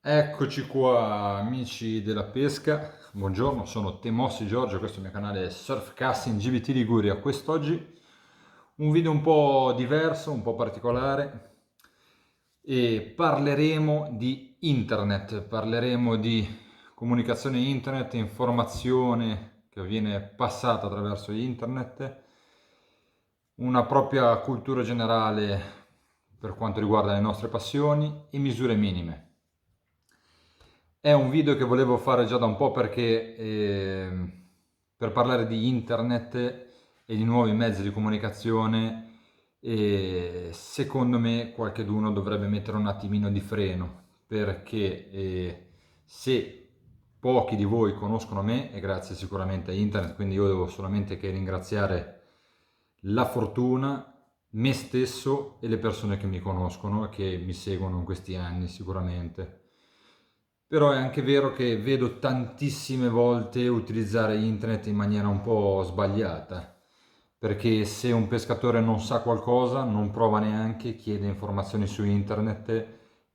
Eccoci qua amici della pesca, buongiorno, sono Temossi Giorgio, questo è il mio canale Surfcasting GBT Liguria. Quest'oggi un video un po' diverso, un po' particolare e parleremo di internet, parleremo di comunicazione internet, informazione che viene passata attraverso internet, una propria cultura generale per quanto riguarda le nostre passioni e misure minime. È un video che volevo fare già da un po' perché per parlare di internet e di nuovi mezzi di comunicazione, secondo me qualcheduno dovrebbe mettere un attimino di freno perché se pochi di voi conoscono me è grazie sicuramente a internet, quindi io devo solamente che ringraziare la fortuna, me stesso e le persone che mi conoscono e che mi seguono in questi anni sicuramente. Però è anche vero che vedo tantissime volte utilizzare internet in maniera un po' sbagliata, perché se un pescatore non sa qualcosa, non prova neanche, chiede informazioni su internet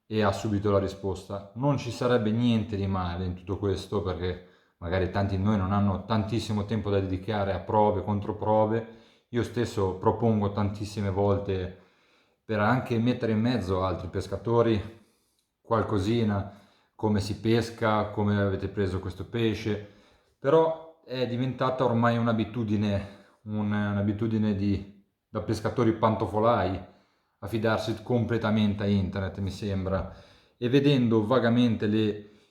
e ha subito la risposta. Non ci sarebbe niente di male in tutto questo, perché magari tanti di noi non hanno tantissimo tempo da dedicare a prove, controprove. Io stesso propongo tantissime volte per anche mettere in mezzo altri pescatori qualcosina, come si pesca, come avete preso questo pesce, però è diventata ormai un'abitudine da pescatori pantofolai a fidarsi completamente a internet, mi sembra, e vedendo vagamente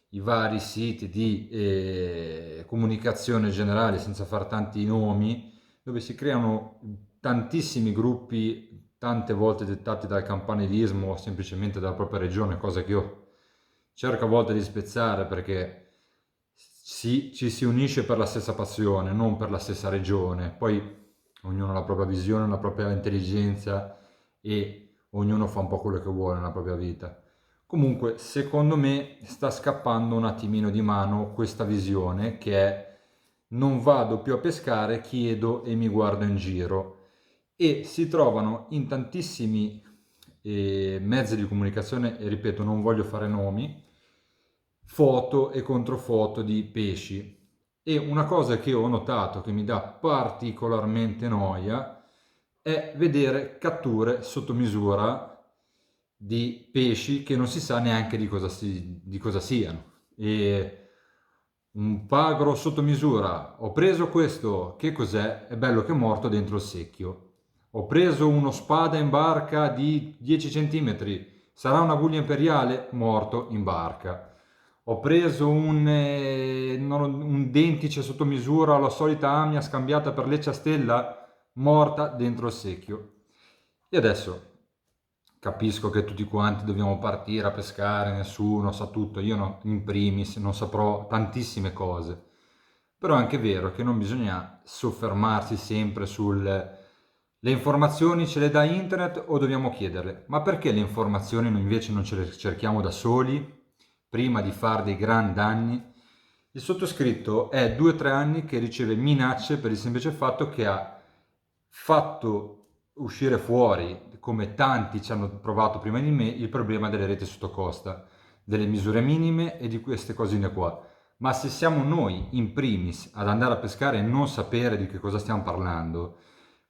i vari siti di comunicazione generale, senza far tanti nomi, dove si creano tantissimi gruppi, tante volte dettati dal campanilismo o semplicemente dalla propria regione, cosa che io cerco a volte di spezzare perché ci si unisce per la stessa passione, non per la stessa regione. Poi ognuno ha la propria visione, la propria intelligenza e ognuno fa un po' quello che vuole nella propria vita. Comunque, secondo me sta scappando un attimino di mano questa visione che è non vado più a pescare, chiedo e mi guardo in giro. E si trovano in tantissimi mezzi di comunicazione, e ripeto, non voglio fare nomi, foto e controfoto di pesci. E una cosa che ho notato che mi dà particolarmente noia è vedere catture sotto misura di pesci che non si sa neanche di cosa siano. E un pagro sotto misura, ho preso questo, che cos'è? È bello che è morto dentro il secchio. Ho preso uno spada in barca di 10 centimetri, sarà una guglia imperiale? Morto in barca. Ho preso un dentice sotto misura, la solita amia scambiata per leccia stella, morta dentro il secchio. E adesso capisco che tutti quanti dobbiamo partire a pescare, nessuno sa tutto, io no, in primis non saprò tantissime cose. Però è anche vero che non bisogna soffermarsi sempre le informazioni ce le dà internet o dobbiamo chiederle? Ma perché le informazioni noi invece non ce le cerchiamo da soli prima di fare dei gran danni? Il sottoscritto è 2 o 3 anni che riceve minacce per il semplice fatto che ha fatto uscire fuori, come tanti ci hanno provato prima di me, il problema delle reti sotto costa, delle misure minime e di queste cosine qua. Ma se siamo noi in primis ad andare a pescare e non sapere di che cosa stiamo parlando,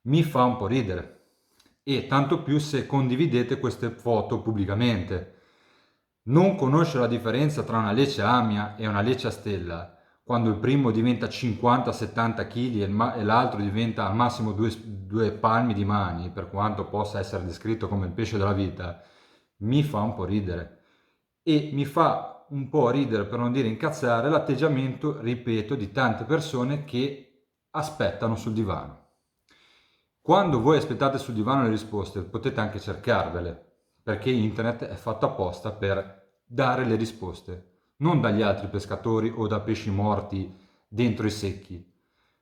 mi fa un po' ridere. E tanto più se condividete queste foto pubblicamente. Non conoscere la differenza tra una lecce amia e una lecce a stella, quando il primo diventa 50-70 kg e l'altro diventa al massimo due palmi di mani, per quanto possa essere descritto come il pesce della vita, mi fa un po' ridere. E mi fa un po' ridere, per non dire incazzare, l'atteggiamento, ripeto, di tante persone che aspettano sul divano. Quando voi aspettate sul divano le risposte, potete anche cercarvele, perché internet è fatto apposta per dare le risposte, non dagli altri pescatori o da pesci morti dentro i secchi,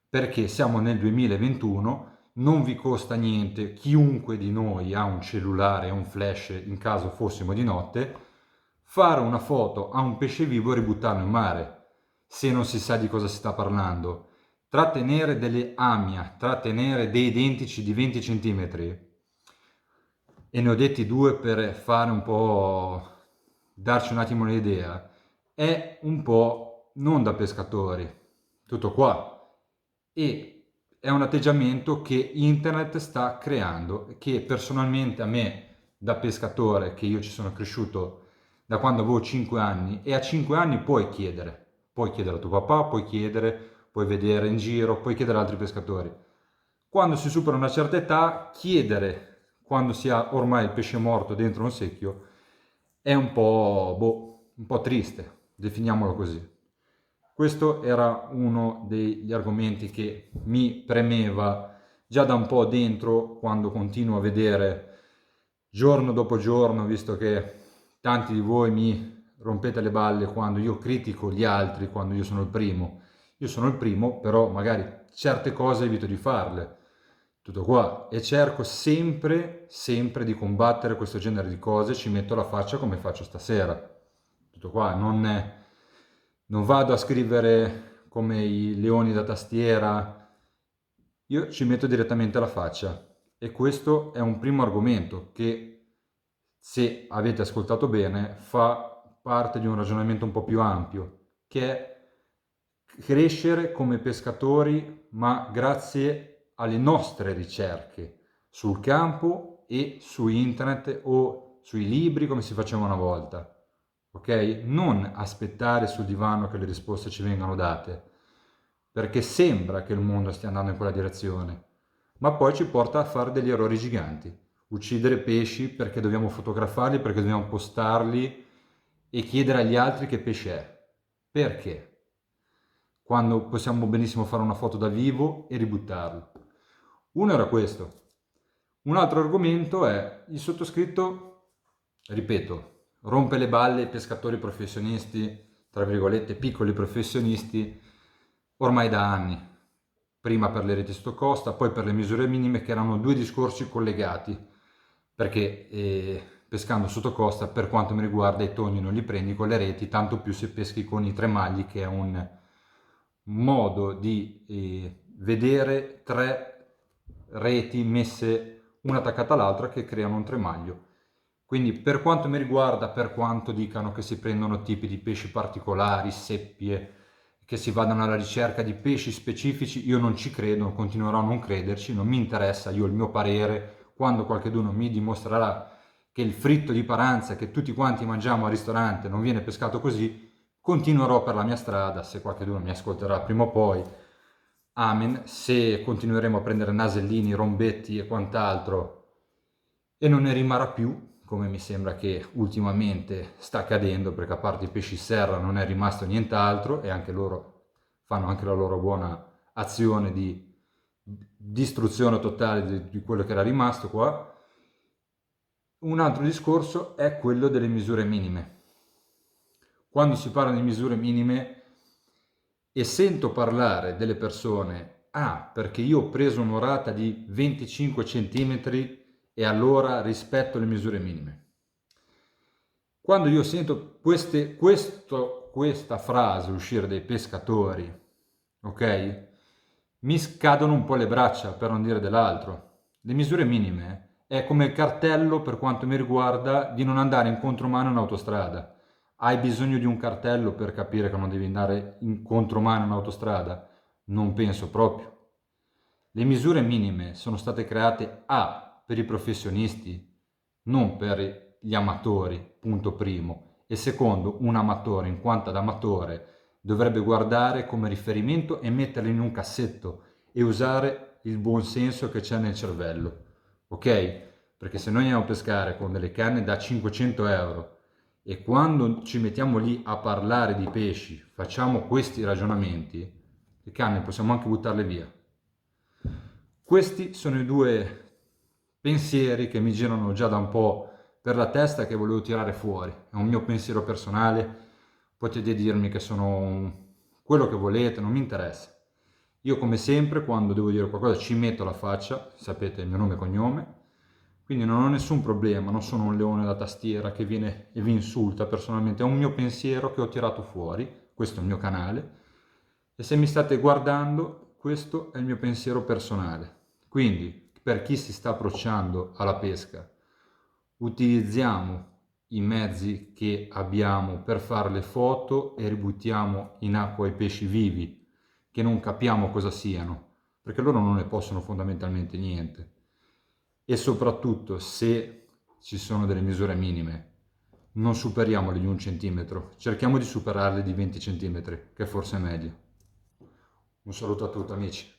perché siamo nel 2021, non vi costa niente, chiunque di noi ha un cellulare e un flash in caso fossimo di notte, fare una foto a un pesce vivo e ributtarlo in mare, se non si sa di cosa si sta parlando. Trattenere delle amia, trattenere dei dentici di 20 centimetri, e ne ho detti due per fare un po' darci un attimo l'idea, è un po' non da pescatori, tutto qua. E è un atteggiamento che internet sta creando, che personalmente a me, da pescatore, che io ci sono cresciuto da quando avevo 5 anni, e a 5 anni puoi chiedere a tuo papà, puoi chiedere, puoi vedere in giro, puoi chiedere ad altri pescatori. Quando si supera una certa età, chiedere quando si ha ormai il pesce morto dentro un secchio è un po', un po' triste, definiamolo così. Questo era uno degli argomenti che mi premeva già da un po' dentro, quando continuo a vedere giorno dopo giorno, visto che tanti di voi mi rompete le balle quando io critico gli altri, quando io sono il primo. Io sono il primo, però magari certe cose evito di farle. Tutto qua. E cerco sempre, sempre di combattere questo genere di cose, ci metto la faccia come faccio stasera. Tutto qua, non vado a scrivere come i leoni da tastiera, io ci metto direttamente la faccia. E questo è un primo argomento che, se avete ascoltato bene, fa parte di un ragionamento un po' più ampio, che è crescere come pescatori, ma grazie alle nostre ricerche sul campo e su internet o sui libri, come si faceva una volta. Ok? Non aspettare sul divano che le risposte ci vengano date, perché sembra che il mondo stia andando in quella direzione, ma poi ci porta a fare degli errori giganti. Uccidere pesci perché dobbiamo fotografarli, perché dobbiamo postarli e chiedere agli altri che pesce è. Perché? Quando possiamo benissimo fare una foto da vivo e ributtarlo. Uno era questo. Un altro argomento è il sottoscritto, ripeto, rompe le balle ai pescatori professionisti, tra virgolette piccoli professionisti, ormai da anni. Prima per le reti sottocosta, poi per le misure minime, che erano due discorsi collegati, perché pescando sottocosta, per quanto mi riguarda, i tonni non li prendi con le reti, tanto più se peschi con i tremagli, che è un modo di vedere tre reti messe una attaccata all'altra che creano un tremaglio. Quindi per quanto mi riguarda, per quanto dicano che si prendono tipi di pesci particolari, seppie, che si vadano alla ricerca di pesci specifici, io non ci credo, continuerò a non crederci, non mi interessa, io ho il mio parere. Quando qualcuno mi dimostrerà che il fritto di Paranza che tutti quanti mangiamo al ristorante non viene pescato così, continuerò per la mia strada. Se qualcuno mi ascolterà prima o poi, amen. Se continueremo a prendere nasellini, rombetti e quant'altro e non ne rimarrà più, come mi sembra che ultimamente sta accadendo, perché a parte i pesci serra non è rimasto nient'altro, e anche loro fanno anche la loro buona azione di distruzione totale di quello che era rimasto qua. Un altro discorso è quello delle misure minime. Quando si parla di misure minime e sento parlare delle persone, perché io ho preso un'orata di 25 cm e allora rispetto le misure minime. Quando io sento questa frase uscire dai pescatori, ok? Mi scadono un po' le braccia, per non dire dell'altro. Le misure minime è come il cartello, per quanto mi riguarda, di non andare in contromano in autostrada. Hai bisogno di un cartello per capire che non devi andare in contromano in autostrada? Non penso proprio. Le misure minime sono state create per i professionisti, non per gli amatori, punto primo. E secondo, un amatore, in quanto ad amatore, dovrebbe guardare come riferimento e metterlo in un cassetto e usare il buon senso che c'è nel cervello, ok? Perché se noi andiamo a pescare con delle canne da 500 euro e quando ci mettiamo lì a parlare di pesci facciamo questi ragionamenti, le canne possiamo anche buttarle via. Questi sono i due pensieri che mi girano già da un po' per la testa, che volevo tirare fuori. È un mio pensiero personale, potete dirmi che sono quello che volete, non mi interessa. Io come sempre quando devo dire qualcosa ci metto la faccia, sapete il mio nome e cognome, quindi non ho nessun problema, non sono un leone da tastiera che viene e vi insulta personalmente, è un mio pensiero che ho tirato fuori, questo è il mio canale, e se mi state guardando, questo è il mio pensiero personale. Quindi, per chi si sta approcciando alla pesca, utilizziamo i mezzi che abbiamo per fare le foto e ributtiamo in acqua i pesci vivi, che non capiamo cosa siano, perché loro non ne possono fondamentalmente niente. E soprattutto, se ci sono delle misure minime, non superiamole di 1 centimetro, cerchiamo di superarle di 20 centimetri, che forse è meglio. Un saluto a tutti amici.